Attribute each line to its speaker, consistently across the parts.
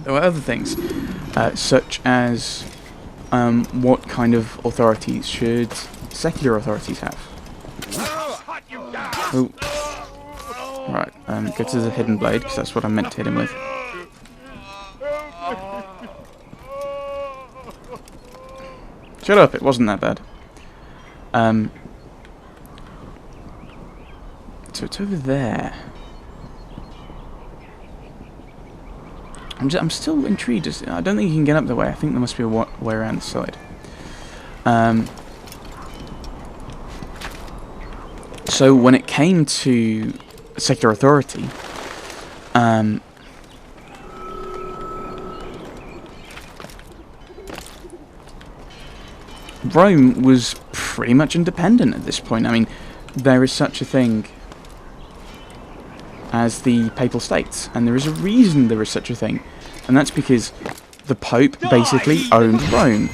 Speaker 1: there were other things, such as what kind of authorities should secular authorities have. Oh. Right, go to the hidden blade, because that's what I meant to hit him with. Shut up, it wasn't that bad. So it's over there. I'm still intrigued. I don't think you can get up the way. I think there must be a way around the side. So when it came to secular authority, Rome was pretty much independent at this point. I mean, there is such a thing as the Papal States, and there is a reason there is such a thing, and that's because the Pope basically owned Rome.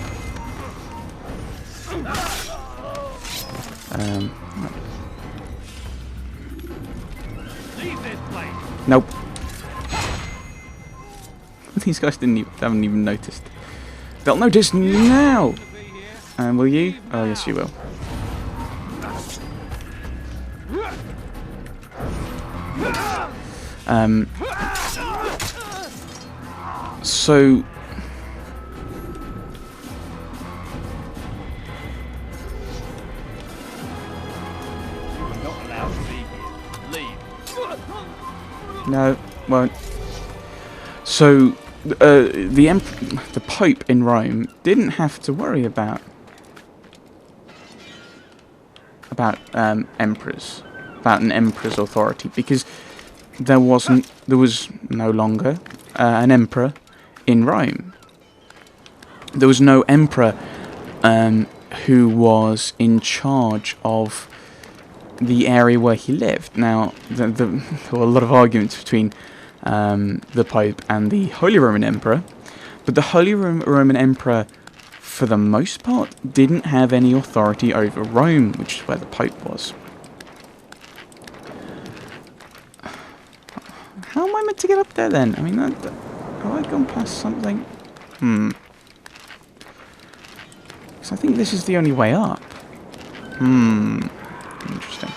Speaker 1: Nope. These guys haven't even noticed. They'll notice now. And will you? Oh yes, you will. So no, won't. So the Pope in Rome didn't have to worry about emperors, about an emperor's authority, because there was no longer an emperor in Rome. There was no emperor who was in charge of the area where he lived. Now, there were a lot of arguments between the Pope and the Holy Roman Emperor, but the Holy Roman Emperor, for the most part, didn't have any authority over Rome, which is where the Pope was. How am I meant to get up there then? I mean, have I gone past something? Because I think this is the only way up. Interesting.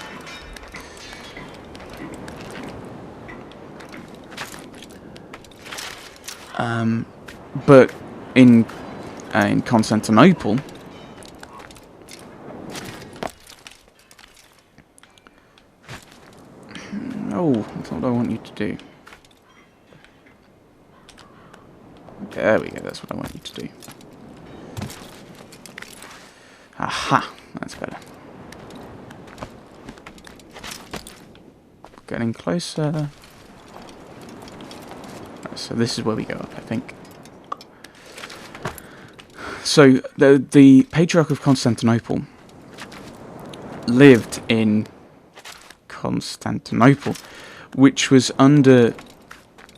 Speaker 1: But in Constantinople, that's what I want you to do. There we go, that's what I want you to do. Aha, that's better. Getting closer. So this is where we go up, I think. So the Patriarch of Constantinople lived in Constantinople, which was under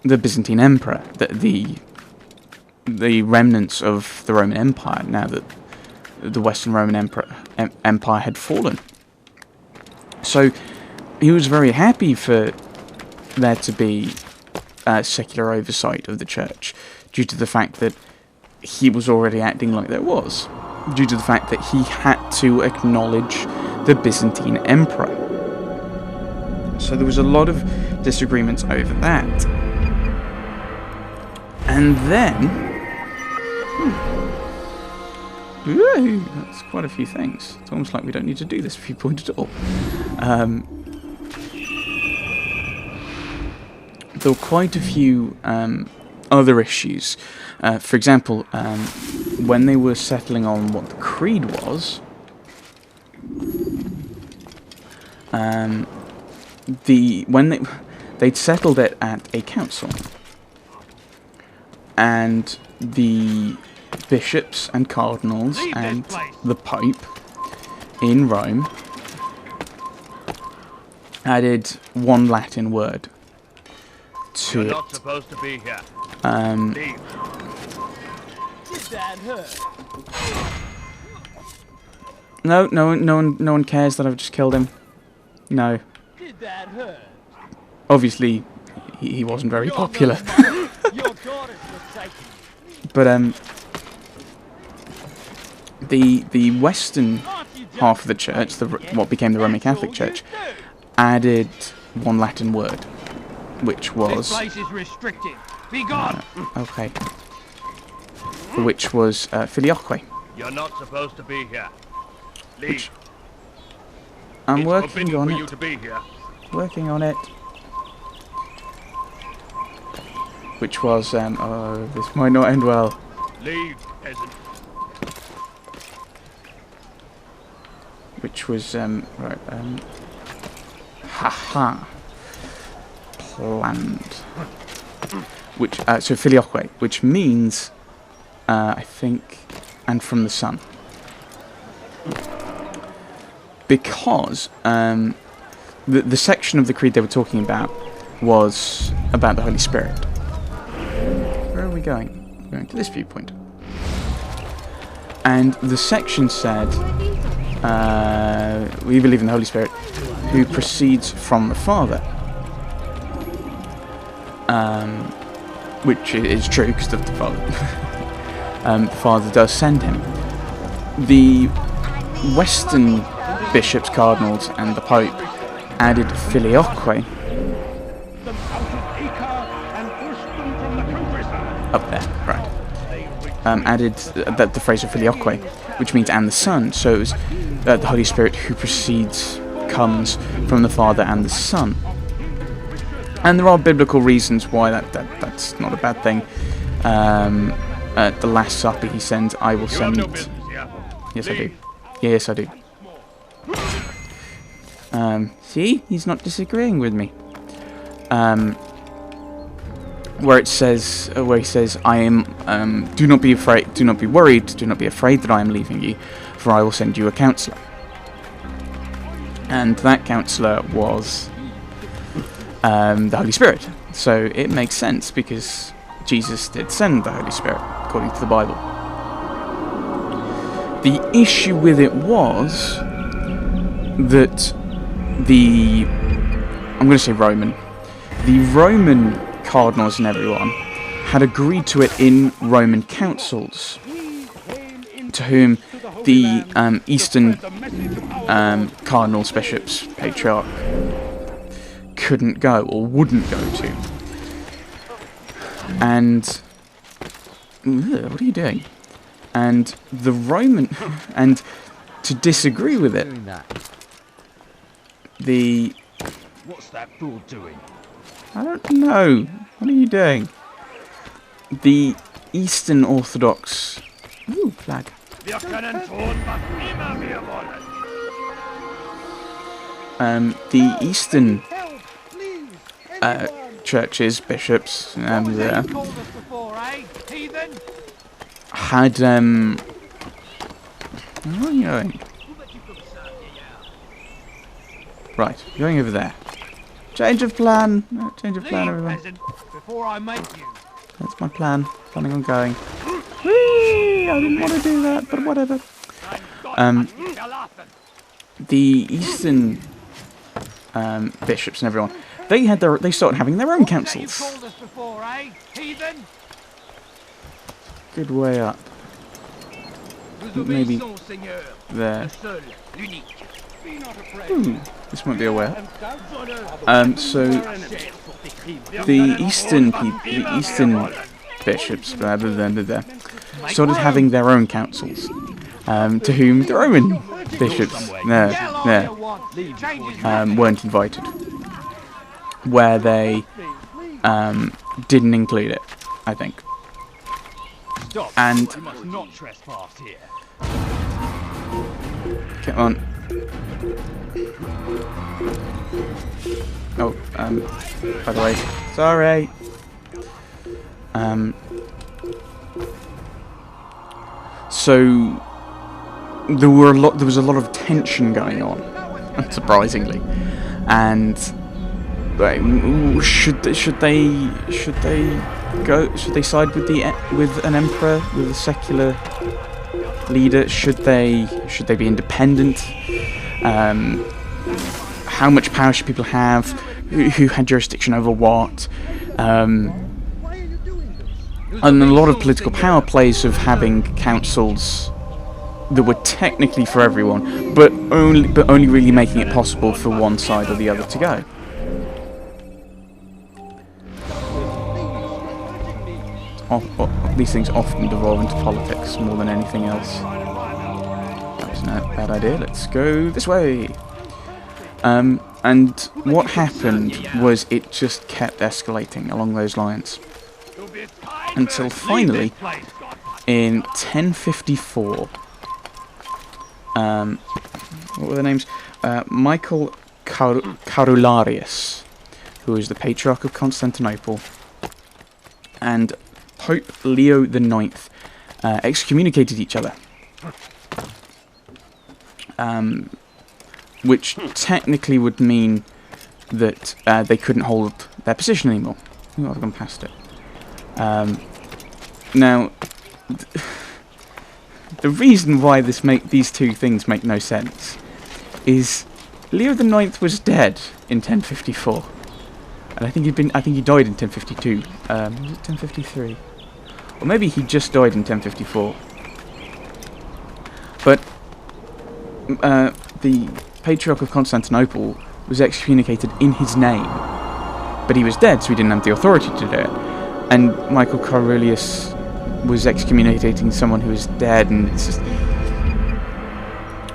Speaker 1: the Byzantine Emperor, the remnants of the Roman Empire, now that the Western Roman Empire had fallen. So he was very happy for there to be secular oversight of the church, due to the fact that he was already acting like there was, due to the fact that he had to acknowledge the Byzantine Emperor. So there was a lot of disagreements over that. And then ooh, that's quite a few things. It's almost like we don't need to do this viewpoint at all. There were quite a few other issues. For example, when they were settling on what the creed was, they'd settled it at a council, and the bishops and cardinals and the Pope in Rome added one Latin word to it. You're not supposed to be here. No one cares that I've just killed him. No.
Speaker 2: Did that hurt?
Speaker 1: Obviously, he wasn't very popular.
Speaker 2: Your daughters were
Speaker 1: But the western half of the church, what became the Roman Catholic Church, added one Latin word, which was okay, which was filioque.
Speaker 2: You're not supposed to be here. Leave.
Speaker 1: I'm working on
Speaker 2: you
Speaker 1: it.
Speaker 2: to be here.
Speaker 1: Working on it. Which was oh, this might not end well.
Speaker 2: Leave, peasant.
Speaker 1: Which was right haha planned. Which so filioque, which means I think, and from the sun. Because the section of the creed they were talking about was about the Holy Spirit. Where are we going? We're going to this viewpoint. And the section said, we believe in the Holy Spirit, who proceeds from the Father. Which is true, because the Father does send him. The Western bishops, cardinals, and the Pope added filioque up there, right? Added the phrase of filioque, which means and the Son. So it was the Holy Spirit who comes from the Father and the Son. And there are biblical reasons why that's not a bad thing. At the Last Supper, he sends, "I will send." Yes, I do. Yes, I do. See, he's not disagreeing with me. Where he says, "I am. Do not be afraid. Do not be worried. Do not be afraid that I am leaving you, for I will send you a counselor." And that counselor was the Holy Spirit. So it makes sense because Jesus did send the Holy Spirit, according to the Bible. The issue with it was that I'm going to say the Roman cardinals and everyone had agreed to it in Roman councils, to whom the Eastern cardinals, bishops, patriarch couldn't go or wouldn't go to. And what are you doing? And the Roman and to disagree with it,
Speaker 2: What's that fool doing?
Speaker 1: I don't know. What are you doing? The Eastern Orthodox flag. The Eastern churches, bishops, had where are you going? Right, going over there. Change of plan. Change of plan, everyone. That's my plan. Planning on going. Whee! I didn't want to do that, but whatever. The Eastern bishops and everyone, they started having their own councils. Good way up. Maybe there. This might be a way up. So the Eastern bishops started having their own councils, to whom the Roman bishops weren't invited, where they didn't include it, I think. And come on. Oh, by the way, sorry. So there was a lot of tension going on, unsurprisingly, and should they side with an emperor, with a secular leader? Should they be independent? How much power should people have? Who had jurisdiction over what? And a lot of political power plays of having councils that were technically for everyone, but only really making it possible for one side or the other to go. These things often devolve into politics more than anything else. That was not a bad idea. Let's go this way. And what happened was it just kept escalating along those lines. Until finally, in 1054, what were the names? Michael Carularius, who was the Patriarch of Constantinople, and Pope Leo IX excommunicated each other. Which technically would mean that they couldn't hold their position anymore. Ooh, I've gone past it. Now, the reason why these two things make no sense is Leo IX was dead in 1054, and I think he died in 1052. Was it 1053? Or maybe he just died in 1054. But the Patriarch of Constantinople was excommunicated in his name, but he was dead, so he didn't have the authority to do it. And Michael Carularius was excommunicating someone who was dead, and it's just...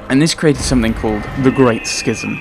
Speaker 1: And this created something called the Great Schism.